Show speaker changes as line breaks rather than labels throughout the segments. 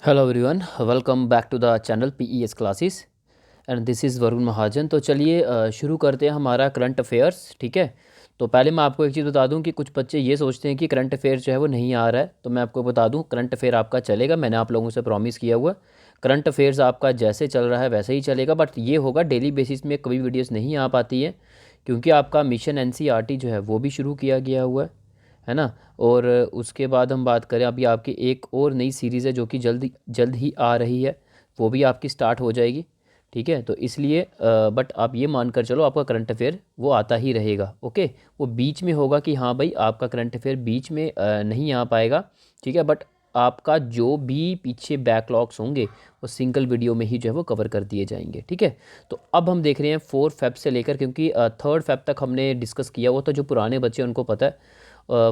Hello everyone, welcome back to the channel PES classes and this is Varun Mahajan. तो चलिए शुरू करते हैं हमारा करंट अफेयर्स। ठीक है। तो पहले मैं आपको एक चीज़ बता दूं कि कुछ बच्चे ये सोचते हैं कि करंट अफेयर्स जो है वो नहीं आ रहा है। तो मैं आपको बता दूं, करंट अफेयर आपका चलेगा। मैंने आप लोगों से प्रॉमिस किया हुआ करंट अफेयर्स आपका जैसे चल रहा है वैसे ही चलेगा, बट ये होगा डेली बेसिस में। कभी वीडियोज़ नहीं आ पाती है क्योंकि आपका मिशन एनसीईआरटी जो है वो भी शुरू किया गया हुआ है ना। और उसके बाद हम बात करें, अभी आपकी एक और नई सीरीज़ है जो कि जल्द जल्द ही आ रही है, वो भी आपकी स्टार्ट हो जाएगी। ठीक है। तो इसलिए बट आप ये मान कर चलो, आपका करंट अफेयर वो आता ही रहेगा। ओके। वो बीच में होगा कि हाँ भाई, आपका करंट अफेयर बीच में नहीं आ पाएगा। ठीक है। बट आपका जो भी पीछे बैकलॉग्स होंगे वो सिंगल वीडियो में ही जो है वो कवर कर दिए जाएंगे। ठीक है। तो अब हम देख रहे हैं 4 फेब से लेकर, क्योंकि 3 फेब तक हमने डिस्कस किया हुआ, तो जो पुराने बच्चे उनको पता है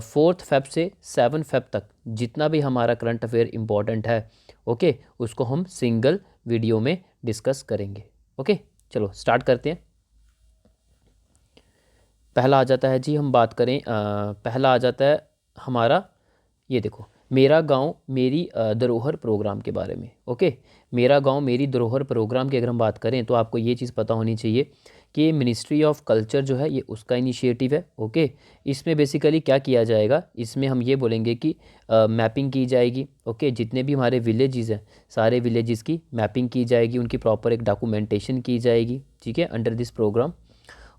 4 फेब से 7 फेब तक जितना भी हमारा करंट अफेयर इम्पॉर्टेंट है, ओके, उसको हम सिंगल वीडियो में डिस्कस करेंगे। ओके, चलो स्टार्ट करते हैं। पहला आ जाता है जी, हम बात करें पहला आ जाता है हमारा, ये देखो, मेरा गांव मेरी धरोहर प्रोग्राम के बारे में। ओके। मेरा गांव मेरी धरोहर प्रोग्राम की अगर हम बात करें तो आपको ये चीज़ पता होनी चाहिए कि मिनिस्ट्री ऑफ कल्चर जो है ये उसका इनिशिएटिव है। ओके। इसमें बेसिकली क्या किया जाएगा, इसमें हम ये बोलेंगे कि मैपिंग की जाएगी। ओके। जितने भी हमारे विलेजेस हैं, सारे विलेजेस की मैपिंग की जाएगी, उनकी प्रॉपर एक डॉक्यूमेंटेशन की जाएगी। ठीक है, अंडर दिस प्रोग्राम।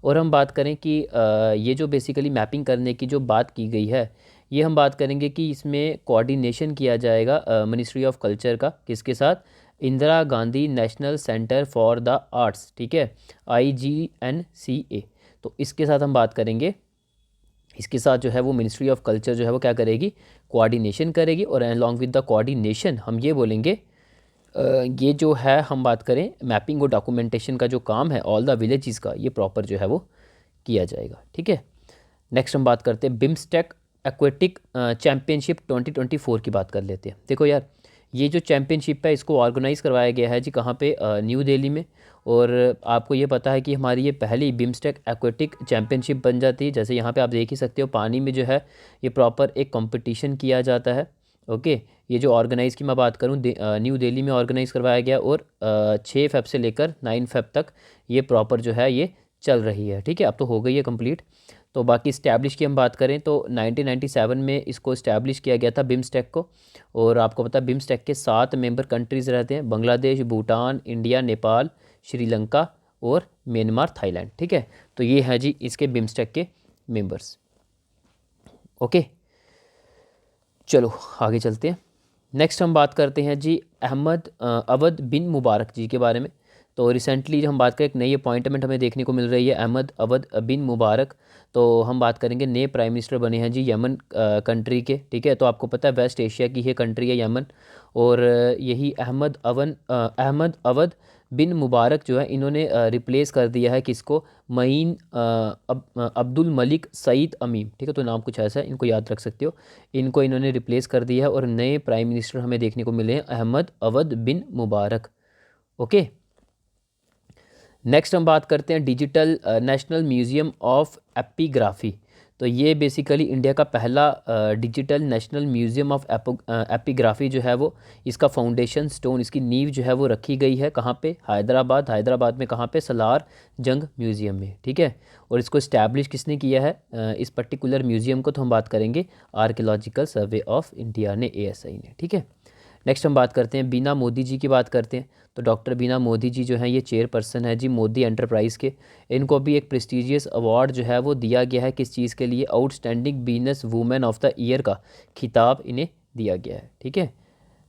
और हम बात करें कि ये जो बेसिकली मैपिंग करने की जो बात की गई है, ये हम बात करेंगे कि इसमें कोऑर्डिनेशन किया जाएगा मिनिस्ट्री ऑफ कल्चर का, किसके साथ? Indira Gandhi national centre for the arts. ठीक है, IGNCA। तो इसके साथ हम बात करेंगे, इसके साथ जो है वो मिनिस्ट्री ऑफ कल्चर जो है वो क्या करेगी, कोऑर्डिनेशन करेगी। और अलॉन्ग विद द कोऑर्डिनेशन हम ये बोलेंगे, ये जो है हम बात करें मैपिंग और डॉक्यूमेंटेशन का जो काम है ऑल द विलेजेस का, ये प्रॉपर जो है वो किया जाएगा। ठीक है। नेक्स्ट हम बात करते हैं बिम्स्टेक एक्वेटिक चैम्पियनशिप 2024 की बात कर लेते हैं। देखो यार, ये जो चैम्पियनशिप है इसको ऑर्गेनाइज़ करवाया गया है जी, कहाँ पे? न्यू दिल्ली में। और आपको ये पता है कि हमारी ये पहली बिम्स्टेक एक्वेटिक चैम्पियनशिप बन जाती है। जैसे यहाँ पे आप देख ही सकते हो, पानी में जो है ये प्रॉपर एक कंपटीशन किया जाता है। ओके। ये जो ऑर्गेनाइज़ की मैं बात करूँ, न्यू दिल्ली में ऑर्गेनाइज़ करवाया गया, और 6 फेब से लेकर 9 फेब तक ये प्रॉपर जो है ये चल रही है। ठीक है, अब तो हो गई है कंप्लीट। तो बाकी इस्टेब्लिश की हम बात करें तो 1997 में इसको इस्टेब्लिश किया गया था बिम्स्टेक को। और आपको पता है बिम्स्टेक के 7 मेंबर कंट्रीज़ रहते हैं: बांग्लादेश, भूटान, इंडिया, नेपाल, श्रीलंका और म्यांमार, थाईलैंड। ठीक है। तो ये है जी इसके बिम्स्टेक के मेंबर्स। ओके, चलो आगे चलते हैं। नेक्स्ट हम बात करते हैं जी अहमद अवध बिन मुबारक जी के बारे में। तो रिसेंटली हम बात करें, एक नई अपॉइंटमेंट हमें देखने को मिल रही है, अहमद अवध बिन मुबारक। तो हम बात करेंगे, नए प्राइम मिनिस्टर बने हैं जी यमन कंट्री के। ठीक है। तो आपको पता है वेस्ट एशिया की ये कंट्री है यमन। और यही अहमद अवध बिन मुबारक जो है, इन्होंने रिप्लेस कर दिया है किसको? मईन अब्दुल मलिक सईद अमीम। ठीक है, तो नाम कुछ ऐसा है, इनको याद रख सकते हो। इनको इन्होंने रिप्लेस कर दिया है और नए प्राइम मिनिस्टर हमें देखने को मिले हैं अहमद अवध बिन मुबारक। ओके। नेक्स्ट हम बात करते हैं digital national museum of epigraphy. तो ये बेसिकली इंडिया का पहला digital national museum of epigraphy जो है वो, इसका फाउंडेशन स्टोन, इसकी नींव जो है वो रखी गई है कहाँ पे? हैदराबाद में। कहाँ पे? सलार जंग म्यूज़ियम में। ठीक है। और इसको इस्टेब्लिश किसने किया है इस पर्टिकुलर म्यूज़ियम को? तो हम बात करेंगे आर्कियोलॉजिकल सर्वे ऑफ इंडिया ने, ASI ने। ठीक है। नेक्स्ट हम बात करते हैं बीना मोदी जी की बात करते हैं। तो डॉक्टर बीना मोदी जी जो हैं ये चेयरपर्सन है जी मोदी एंटरप्राइज़ के। इनको भी एक प्रेस्टिजियस अवार्ड जो है वो दिया गया है, किस चीज़ के लिए? Outstanding business women of the year का खिताब इन्हें दिया गया है। ठीक है।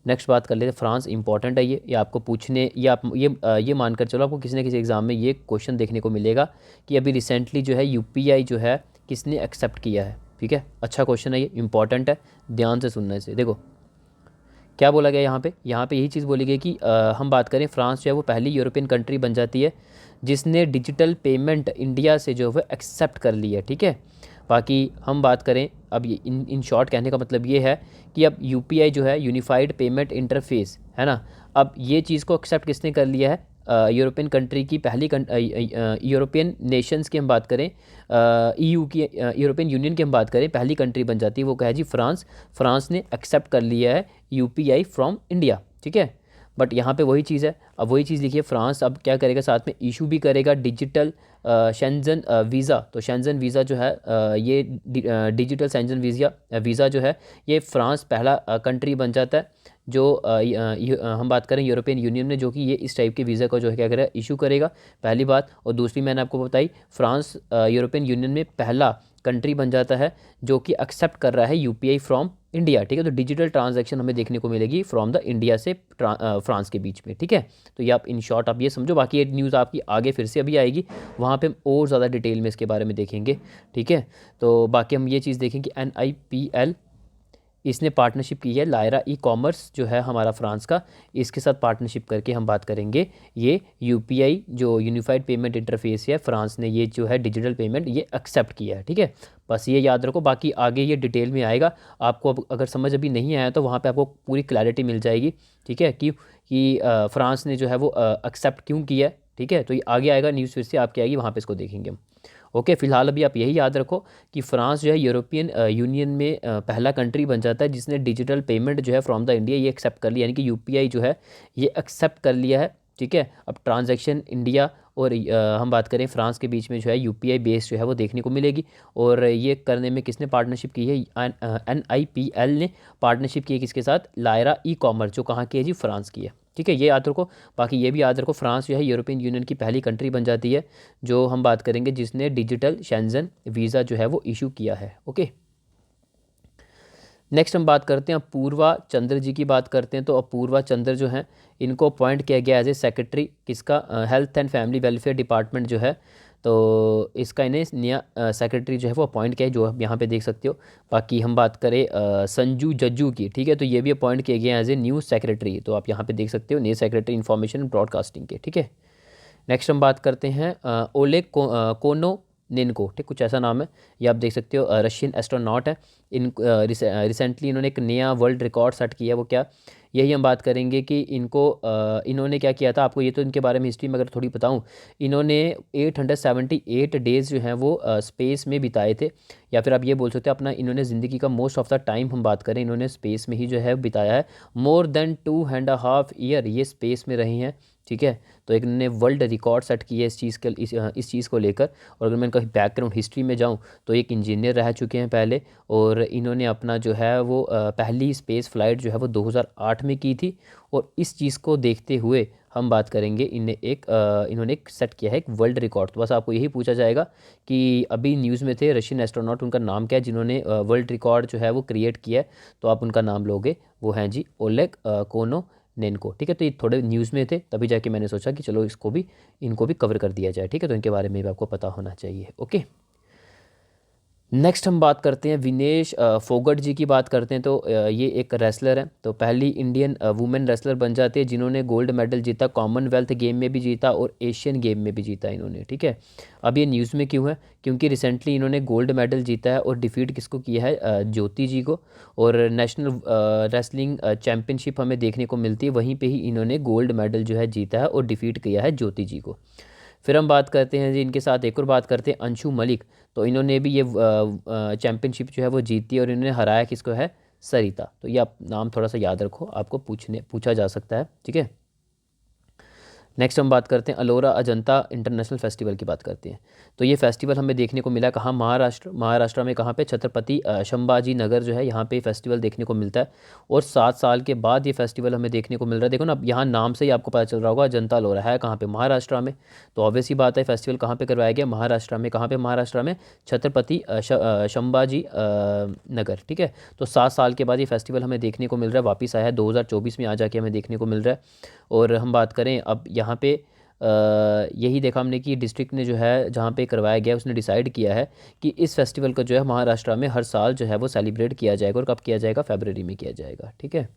नेक्स्ट बात कर लेते हैं फ्रांस। इंपॉर्टेंट है ये आपको पूछने, ये आप ये मानकर चलो, आपको किसी न किसी एग्ज़ाम में ये क्वेश्चन देखने को मिलेगा कि अभी रिसेंटली जो है UPI जो है किसने एक्सेप्ट किया है। ठीक है, अच्छा क्वेश्चन है ये, इंपॉर्टेंट है, ध्यान से सुनने से। देखो क्या बोला गया यहाँ पे यही चीज़ बोली गई कि हम बात करें, फ्रांस जो है वो पहली यूरोपियन कंट्री बन जाती है जिसने डिजिटल पेमेंट इंडिया से जो है एक्सेप्ट कर ली है। ठीक है। बाकी हम बात करें, अब ये इन शॉर्ट कहने का मतलब ये है कि अब UPI जो है यूनिफाइड पेमेंट इंटरफेस है ना, अब ये चीज़ को एक्सेप्ट किसने कर लिया है? यूरोपियन कंट्री की पहली यूरोपियन नेशंस की हम बात करें, EU की, यूरोपियन यूनियन की हम बात करें, पहली कंट्री बन जाती है वो क्या है जी? फ्रांस। फ्रांस ने एक्सेप्ट कर लिया है UPI फ्रॉम इंडिया। ठीक है। बट यहाँ पे वही चीज़ है, अब वही चीज़ लिखिए, फ्रांस अब क्या करेगा, साथ में इशू भी करेगा डिजिटल शेंजन वीज़ा। तो शेंजन वीज़ा जो है ये डिजिटल शेंजन वीज़ा जो है ये फ्रांस पहला कंट्री बन जाता है जो हम बात करें यूरोपियन यूनियन में, जो कि ये इस टाइप के वीज़ा को जो है क्या करेगा, इशू करेगा, पहली बात। और दूसरी मैंने आपको बताई, फ्रांस यूरोपियन यूनियन में पहला कंट्री बन जाता है जो कि एक्सेप्ट कर रहा है यूपीआई फ्रॉम इंडिया, ठीक है। तो डिजिटल ट्रांजैक्शन हमें देखने को मिलेगी फ्रॉम द इंडिया से फ्रांस के बीच में, ठीक है। तो ये आप इन शॉर्ट आप ये समझो, बाकी ये न्यूज़ आपकी आगे फिर से अभी आएगी, वहाँ पे हम और ज़्यादा डिटेल में इसके बारे में देखेंगे, ठीक है। तो बाकी हम ये चीज़ देखें कि NIPL इसने पार्टनरशिप की है, लायरा ई कॉमर्स जो है हमारा फ्रांस का, इसके साथ पार्टनरशिप करके हम बात करेंगे ये यूपीआई जो यूनिफाइड पेमेंट इंटरफेस है, फ्रांस ने ये जो है डिजिटल पेमेंट ये एक्सेप्ट किया है, ठीक है। बस ये याद रखो, बाकी आगे ये डिटेल में आएगा आपको। अगर समझ अभी नहीं आया तो वहाँ पे आपको पूरी क्लैरिटी मिल जाएगी, ठीक है, कि फ्रांस ने जो है वो एक्सेप्ट क्यों किया है, ठीक है। तो ये आगे आएगा न्यूज़, फिर से आपकी आएगी, वहाँ पे इसको देखेंगे हम। ओके, फिलहाल अभी आप यही याद रखो कि फ्रांस जो है यूरोपियन यूनियन में पहला कंट्री बन जाता है जिसने डिजिटल पेमेंट जो है फ्रॉम द इंडिया ये एक्सेप्ट कर लिया, यानी कि यूपीआई जो है ये एक्सेप्ट कर लिया है, ठीक है। अब ट्रांजैक्शन इंडिया और हम बात करें फ्रांस के बीच में जो है यूपीआई बेस जो है वो देखने को मिलेगी। और ये करने में किसने पार्टनरशिप की है, NIPL ने पार्टनरशिप की है किसके साथ, लायरा ई कॉमर्स, जो कहाँ की है जी, फ्रांस की है, ठीक है। ये याद रखो, बाकी ये भी याद रखो, फ्रांस जो है यूरोपियन यूनियन की पहली कंट्री बन जाती है जो हम बात करेंगे जिसने डिजिटल शेंजन वीज़ा जो है वो इशू किया है। ओके, नेक्स्ट हम बात करते हैं अपूर्वा चंद्र जी की बात करते हैं। तो अपूर्वा चंद्र जो हैं इनको अपॉइंट किया गया एज ए सेक्रेटरी किसका, health and family welfare department जो है, तो इसका इन्हें नया सेक्रेटरी जो है वो अपॉइंट किया है, जो आप यहाँ पे देख सकते हो। बाकी हम बात करें संजू जज्जू की, ठीक है, तो ये भी अपॉइंट किए गए हैं एज ए न्यूज़ सेक्रेटरी, तो आप यहाँ पे देख सकते हो, नए सेक्रेटरी इन्फॉर्मेशन ब्रॉडकास्टिंग के, ठीक है। नेक्स्ट हम बात करते हैं ओलेग कोनोनेन्को, ठीक, कुछ ऐसा नाम है, ये आप देख सकते हो, रशियन एस्ट्रोनॉट है। इन रिसेंटली इन्होंने एक नया वर्ल्ड रिकॉर्ड सेट किया, वो क्या, यही हम बात करेंगे कि इन्होंने क्या किया था। आपको ये तो इनके बारे में हिस्ट्री में अगर थोड़ी बताऊं, इन्होंने 878 डेज़ जो हैं वो स्पेस में बिताए थे, या फिर आप ये बोल सकते हैं अपना इन्होंने ज़िंदगी का मोस्ट ऑफ द टाइम हम बात करें इन्होंने स्पेस में ही जो है बिताया है। मोर देन 2.5 ईयर ये स्पेस में रही हैं, ठीक है। तो एक इन्होंने वर्ल्ड रिकॉर्ड सेट किया है इस चीज़ को लेकर। और अगर मैं इनका बैकग्राउंड हिस्ट्री में जाऊँ तो एक इंजीनियर रह चुके हैं पहले, और इन्होंने अपना जो है वो पहली स्पेस फ़्लाइट जो है वो 2008 में की थी। और इस चीज़ को देखते हुए हम बात करेंगे इन्होंने एक सेट किया है एक वर्ल्ड रिकॉर्ड। तो बस आपको यही पूछा जाएगा कि अभी न्यूज़ में थे रशियन एस्ट्रोनॉट, उनका नाम क्या है जिन्होंने वर्ल्ड रिकॉर्ड जो है वो क्रिएट किया है, तो आप उनका नाम लोगे, वो हैं जी ओलेग कोनोनेन्को, ठीक है। तो ये थोड़े न्यूज़ में थे, तभी जाके मैंने सोचा कि चलो इनको भी कवर कर दिया जाए, ठीक है। तो इनके बारे में भी आपको पता होना चाहिए। ओके, नेक्स्ट हम बात करते हैं विनेश फोगट जी की बात करते हैं। तो ये एक रेसलर है, तो पहली इंडियन वुमेन रेसलर बन जाती है जिन्होंने गोल्ड मेडल जीता, कॉमनवेल्थ गेम में भी जीता और एशियन गेम में भी जीता इन्होंने, ठीक है। अब ये न्यूज़ में क्यों है, क्योंकि रिसेंटली इन्होंने गोल्ड मेडल जीता है और डिफीट किसको किया है, ज्योति जी को। और नेशनल रेसलिंग चैम्पियनशिप हमें देखने को मिलती है, वहीं पर ही इन्होंने गोल्ड मेडल जो है जीता है और डिफीट किया है ज्योति जी को। फिर हम बात करते हैं जी इनके साथ एक और बात करते हैं अंशु मलिक। तो इन्होंने भी ये चैम्पियनशिप जो है वो जीती और इन्होंने हराया किसको है, सरिता। तो ये आप नाम थोड़ा सा याद रखो, आपको पूछा जा सकता है, ठीक है। नेक्स्ट हम बात करते हैं अलोरा अजंता इंटरनेशनल फेस्टिवल की बात करते हैं। तो ये फेस्टिवल हमें देखने को मिला कहाँ, महाराष्ट्र में कहाँ पे, छत्रपति संभाजी नगर जो है यहाँ पे फेस्टिवल देखने को मिलता है। और 7 साल के बाद ये फेस्टिवल हमें देखने को मिल रहा है। देखो ना, अब यहाँ नाम से ही आपको पता चल रहा होगा अजंता अलोरा है कहाँ पे, महाराष्ट्र में। तो ऑब्वियस ही बात है, फेस्टिवल कहाँ पर करवाया गया, महाराष्ट्र में। कहाँ पर, महाराष्ट्र में छत्रपति संभाजी नगर, ठीक है। तो 7 साल के बाद ये फेस्टिवल हमें देखने को मिल रहा है, वापस आया है 2024 में आ जाके हमें देखने को मिल रहा है। और हम बात करें अब यहाँ पे यही देखा हमने कि डिस्ट्रिक्ट ने जो है जहाँ पे करवाया गया उसने डिसाइड किया है कि इस फेस्टिवल को जो है महाराष्ट्र में हर साल जो है वो सेलिब्रेट किया जाएगा। और कब किया जाएगा, फरवरी में किया जाएगा, ठीक है।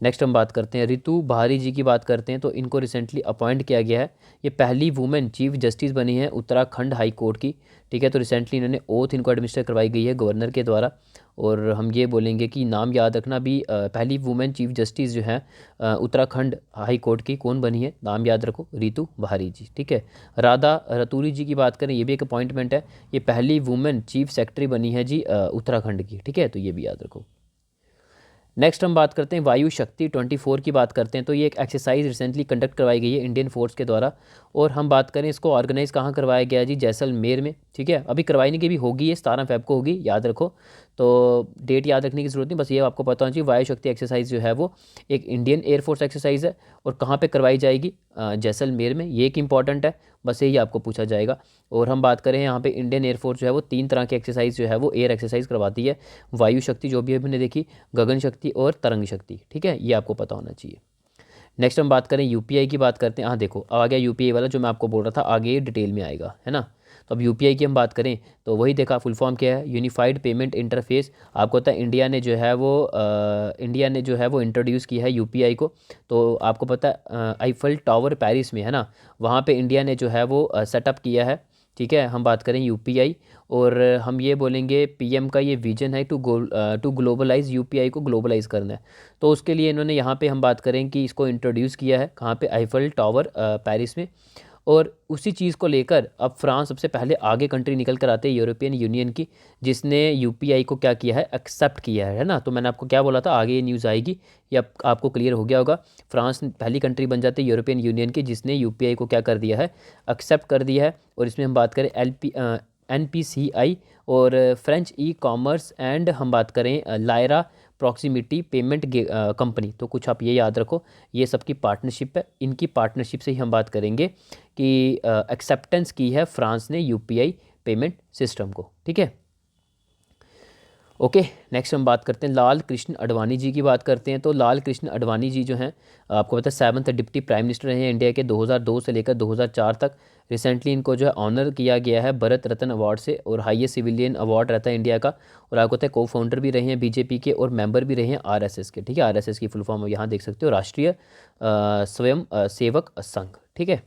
नेक्स्ट हम बात करते हैं रितु बहारी जी की बात करते हैं। तो इनको रिसेंटली अपॉइंट किया गया है, ये पहली वुमेन चीफ जस्टिस बनी है उत्तराखंड हाई कोर्ट की, ठीक है। तो रिसेंटली इन्होंने ओथ इनको एडमिनिस्टर करवाई गई है गवर्नर के द्वारा। और हम ये बोलेंगे कि नाम याद रखना भी, पहली वुमेन चीफ जस्टिस जो है उत्तराखंड हाई कोर्ट की कौन बनी है, नाम याद रखो, रितु बहारी जी, ठीक है। राधा रतूरी जी की बात करें, ये भी एक अपॉइंटमेंट है, ये पहली वुमेन चीफ सेक्रेटरी बनी है जी उत्तराखंड की, ठीक है। तो ये भी याद रखो। नेक्स्ट हम बात करते हैं वायु शक्ति 24 की बात करते हैं। तो ये एक एक्सरसाइज रिसेंटली कंडक्ट करवाई गई है इंडियन फोर्स के द्वारा, और हम बात करें इसको ऑर्गेनाइज कहाँ करवाया गया है जी, जैसलमेर में। ठीक है, अभी करवाई की भी होगी, ये 17 फेब को होगी, याद रखो। तो डेट याद रखने की ज़रूरत नहीं, बस ये आपको पता होना चाहिए। वायु शक्ति एक्सरसाइज जो है वो एक इंडियन एयरफोर्स एक्सरसाइज है, और कहाँ पर करवाई जाएगी, जैसलमेर में। ये एक इंपॉर्टेंट है, बस यही आपको पूछा जाएगा। और हम बात करें यहाँ पे इंडियन एयरफोर्स जो है वो 3 तरह की एक्सरसाइज जो है वो एयर एक्सरसाइज करवाती है। वायु शक्ति जो भी अभी हमने देखी, गगन शक्ति और तरंग शक्ति। ठीक है, ये आपको पता होना चाहिए। नेक्स्ट हम बात करें यूपीआई की बात करते हैं। हाँ देखो, अब आ गया यूपीआई वाला जो मैं आपको बोल रहा था, आगे डिटेल में आएगा, है ना। तो अब यूपीआई की हम बात करें तो वही देखा, फुल फॉर्म क्या है, यूनिफाइड पेमेंट इंटरफेस। आपको पता है इंडिया ने जो है वो इंट्रोड्यूस किया है यूपीआई को। तो आपको पता है आईफल टावर पेरिस में, है ना, वहाँ पे इंडिया ने जो है वो सेटअप किया है। ठीक है, हम बात करें यूपीआई, और हम ये बोलेंगे पीएम का ये विजन है टू ग्लोबलाइज, यूपीआई को ग्लोबलाइज करना है। तो उसके लिए इन्होंने यहाँ पे हम बात करें कि इसको इंट्रोड्यूस किया है कहाँ पे, आईफल टावर पेरिस में। और उसी चीज़ को लेकर अब फ्रांस सबसे पहले आगे कंट्री निकल कर आते हैं यूरोपियन यूनियन की, जिसने यूपीआई को क्या किया है, एक्सेप्ट किया है ना। तो मैंने आपको क्या बोला था, आगे ये न्यूज़ आएगी, ये आपको क्लियर हो गया होगा। फ्रांस पहली कंट्री बन जाती है यूरोपियन यूनियन की जिसने यूपीआई को क्या कर दिया है, एक्सेप्ट कर दिया है। और इसमें हम बात करें एनपीसीआई और फ्रेंच ई कॉमर्स एंड हम बात करें लायरा प्रॉक्सिमिटी पेमेंट कंपनी। तो कुछ आप ये याद रखो, ये सबकी पार्टनरशिप है, इनकी पार्टनरशिप से ही हम बात करेंगे कि एक्सेप्टेंस की है फ्रांस ने यूपीआई पेमेंट सिस्टम को। ठीक है, ओके। नेक्स्ट हम बात करते हैं लाल कृष्ण आडवाणी जी की बात करते हैं। तो लाल कृष्ण आडवाणी जी जो हैं, आपको पता है 7th डिप्टी प्राइम मिनिस्टर रहे हैं इंडिया के 2002 से लेकर 2004 तक। रिसेंटली इनको जो है ऑनर किया गया है भारत रत्न अवार्ड से, और हाईएस्ट सिविलियन अवार्ड रहता है इंडिया का। और आपको पता है को फाउंडर भी रहे हैं बीजेपी के, और मेंबर भी रहे हैं आरएसएस के। ठीक है, आरएसएस की फुल फॉर्म यहाँ देख सकते हो, राष्ट्रीय स्वयं सेवक संघ। ठीक है,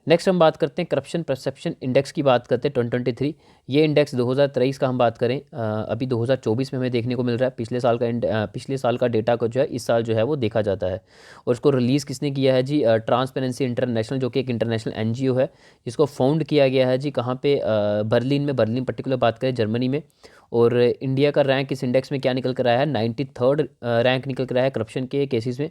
नेक्स्ट हम बात करते हैं करप्शन परसेप्शन इंडेक्स की बात करते हैं 2023। ये इंडेक्स 2023 का हम बात करें, अभी 2024 में हमें देखने को मिल रहा है। पिछले साल का डेटा को जो है इस साल जो है वो देखा जाता है। और इसको रिलीज़ किसने किया है जी, ट्रांसपेरेंसी इंटरनेशनल, जो कि एक इंटरनेशनल एनजीओ है, जिसको फाउंड किया गया है जी कहाँ पे, बर्लिन पर्टिकुलर बात करें, जर्मनी में। और इंडिया का रैंक इस इंडेक्स में क्या निकल कर आया है, 93rd रैंक निकल कर आया है करप्शन के केसेस में।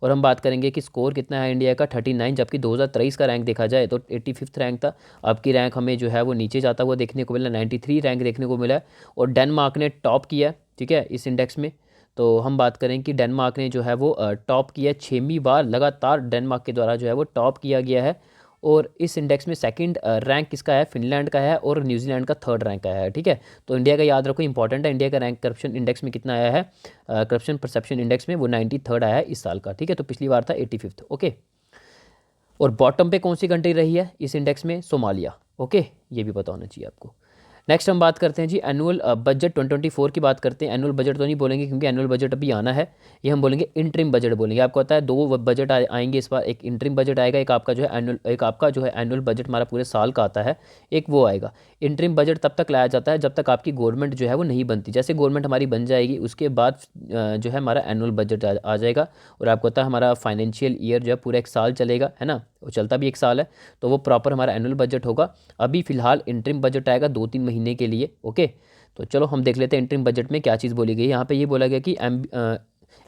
और हम बात करेंगे कि स्कोर कितना है इंडिया का, 39, जबकि 2023 का रैंक देखा जाए तो 85th रैंक था। अब की रैंक हमें जो है वो नीचे जाता हुआ देखने को मिला, 93 रैंक देखने को मिला है। और डेनमार्क ने टॉप किया, ठीक है, इस इंडेक्स में। तो हम बात करें कि डेनमार्क ने जो है वो टॉप किया, 6वीं बार लगातार डेनमार्क के द्वारा जो है वो टॉप किया गया है। और इस इंडेक्स में सेकंड रैंक किसका है, फिनलैंड का है, और न्यूजीलैंड का 3rd रैंक आया है। ठीक है, तो इंडिया का याद रखो, इंपॉर्टेंट है। इंडिया का रैंक करप्शन इंडेक्स में कितना आया है, करप्शन परसेप्शन इंडेक्स में वो 93rd आया है इस साल का। ठीक है, तो पिछली बार था 85th। ओके, और बॉटम पे कौन सी कंट्री रही है इस इंडेक्स में, सोमालिया। ओके, ये भी पता होना चाहिए आपको। नेक्स्ट हम बात करते हैं जी एनुअल बजट 2024 की बात करते हैं। एनुअल बजट तो नहीं बोलेंगे क्योंकि एनुअल बजट अभी आना है, ये हम बोलेंगे इंटरिम बजट बोलेंगे। आपको पता है 2 बजट आएंगे इस बार, एक इंटरिम बजट आएगा, एक आपका जो है एनुअल बजट हमारा पूरे साल का आता है, एक वो आएगा। इंटरिम बजट तब तक लाया जाता है जब तक आपकी गवर्नमेंट जो है वो नहीं बनती। जैसे गवर्नमेंट हमारी बन जाएगी उसके बाद जो है हमारा एनुअल बजट आ जाएगा। और आपको पता है हमारा फाइनेंशियल ईयर जो है पूरा 1 साल चलेगा, है ना, वो चलता भी 1 साल है, तो वो प्रॉपर हमारा एनुअल बजट होगा। अभी फिलहाल इंटरिम बजट आएगा 2-3 महीने के लिए। ओके, तो चलो हम देख लेते हैं इंटरिम बजट में क्या चीज़ बोली गई है। यहाँ पे ये बोला गया कि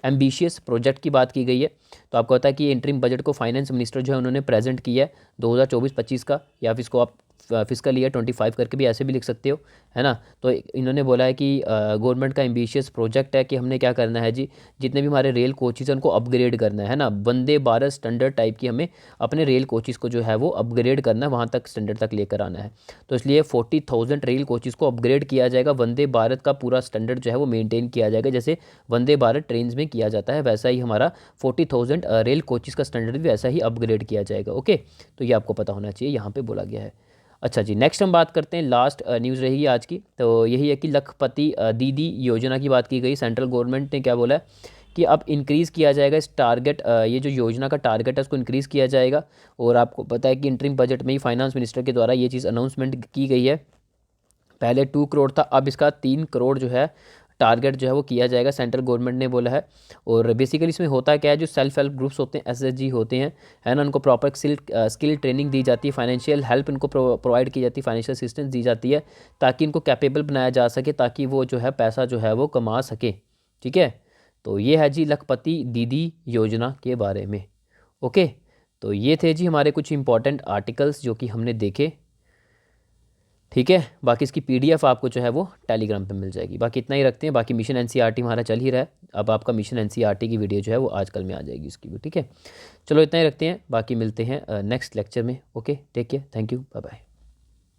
एम्बिशियस प्रोजेक्ट की बात की गई है। तो आपको पता है कि इंटरिम बजट को फाइनेंस मिनिस्टर जो है उन्होंने प्रेजेंट किया है 2024-25 का, या फिर इसको आप फिस्कल ईयर 25 करके भी ऐसे भी लिख सकते हो, है ना। तो इन्होंने बोला है कि गवर्नमेंट का एम्बिशियस प्रोजेक्ट है कि हमने क्या करना है जी, जितने भी हमारे रेल कोचेज़ हैं उनको अपग्रेड करना है ना, वंदे भारत स्टैंडर्ड टाइप की हमें अपने रेल कोचेज़ को जो है वो अपग्रेड करना है, वहाँ तक स्टैंडर्ड तक लेकर आना है। तो इसलिए 40,000 रेल कोचेज़ को अपग्रेड किया जाएगा, वंदे भारत का पूरा स्टैंडर्ड जो है वो मेनटेन किया जाएगा। जैसे वंदे भारत ट्रेन में किया जाता है वैसा ही हमारा 40,000 रेल कोचेज़ का स्टैंडर्ड भी वैसा ही अपग्रेड किया जाएगा। ओके, तो ये आपको पता होना चाहिए, यहाँ पर बोला गया है। अच्छा जी, नेक्स्ट हम बात करते हैं, लास्ट न्यूज़ रहेगी आज की, तो यही है कि लखपति दीदी योजना की बात की गई। सेंट्रल गवर्नमेंट ने क्या बोला है कि अब इंक्रीज़ किया जाएगा इस टारगेट, ये जो योजना का टारगेट है उसको इंक्रीज़ किया जाएगा। और आपको पता है कि इंटरिम बजट में ही फाइनेंस मिनिस्टर के द्वारा ये चीज़ अनाउंसमेंट की गई है। पहले 2 करोड़ था, अब इसका 3 करोड़ जो है टारगेट जो है वो किया जाएगा, सेंट्रल गवर्नमेंट ने बोला है। और बेसिकली इसमें होता क्या है, जो सेल्फ हेल्प ग्रुप्स होते हैं, एसएचजी होते हैं, है ना, उनको प्रॉपर स्किल ट्रेनिंग दी जाती है, फाइनेंशियल हेल्प इनको प्रोवाइड की जाती है, फाइनेंशियल असिस्टेंस दी जाती है, ताकि इनको कैपेबल बनाया जा सके, ताकि वो जो है पैसा जो है वो कमा सके। ठीक है, तो ये है जी लखपति दीदी योजना के बारे में। ओके, तो ये थे जी हमारे कुछ इंपॉर्टेंट आर्टिकल्स जो कि हमने देखे। ठीक है, बाकी इसकी पीडीएफ आपको जो है वो टेलीग्राम पे मिल जाएगी। बाकी इतना ही रखते हैं, बाकी मिशन एनसीईआरटी हमारा चल ही रहा है। अब आपका मिशन एनसीईआरटी की वीडियो जो है वो आजकल में आ जाएगी उसकी भी। ठीक है, चलो इतना ही रखते हैं, बाकी मिलते हैं नेक्स्ट लेक्चर में। Okay, take care, thank you, bye bye.